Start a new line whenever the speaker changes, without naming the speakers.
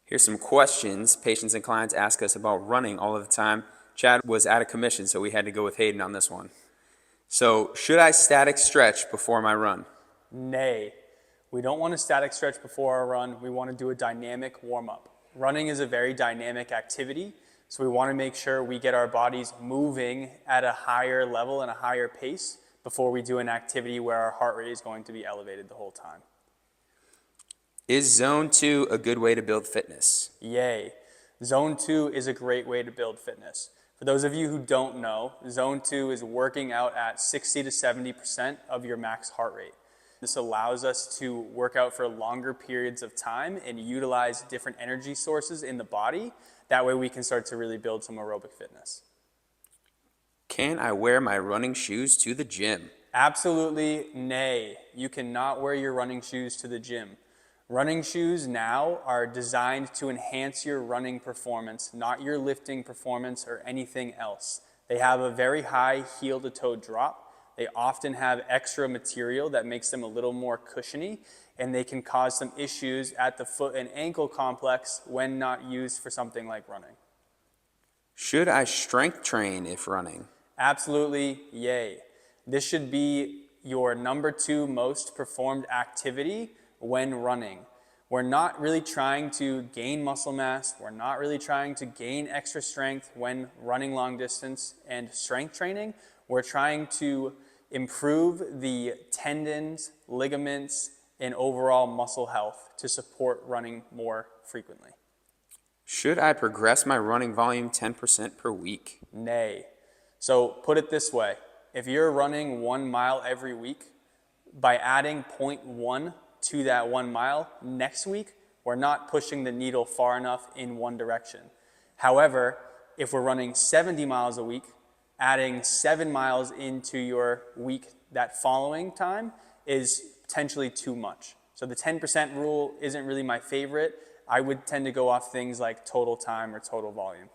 Here's some questions patients and clients ask us about running all of the time. Chad was out of commission, so we had to go with Hayden on this one. So, should I static stretch before my run?
Nay. We don't want to static stretch before our run. We want to do a dynamic warm-up. Running is a very dynamic activity, so we want to make sure we get our bodies moving at a higher level and a higher pace before we do an activity where our heart rate is going to be elevated the whole time.
Is zone 2 a good way to build fitness?
Yay. Zone 2 is a great way to build fitness. For those of you who don't know, zone 2 is working out at 60 to 70% of your max heart rate. This allows us to work out for longer periods of time and utilize different energy sources in the body. That way we can start to really build some aerobic fitness.
Can I wear my running shoes to the gym?
Absolutely nay. You cannot wear your running shoes to the gym. Running shoes now are designed to enhance your running performance, not your lifting performance or anything else. They have a very high heel to toe drop. They often have extra material that makes them a little more cushiony, and they can cause some issues at the foot and ankle complex when not used for something like running.
Should I strength train if running?
Absolutely, yay. This should be your number 2 most performed activity when running. We're not really trying to gain muscle mass. We're not really trying to gain extra strength when running long distance and strength training. We're trying to improve the tendons, ligaments, and overall muscle health to support running more frequently.
Should I progress my running volume 10% per week?
Nay. So put it this way. If you're running 1 mile every week, by adding 0.1 to that 1 mile next week, we're not pushing the needle far enough in one direction. However, if we're running 70 miles a week, adding 7 miles into your week that following time is potentially too much. So the 10% rule isn't really my favorite. I would tend to go off things like total time or total volume.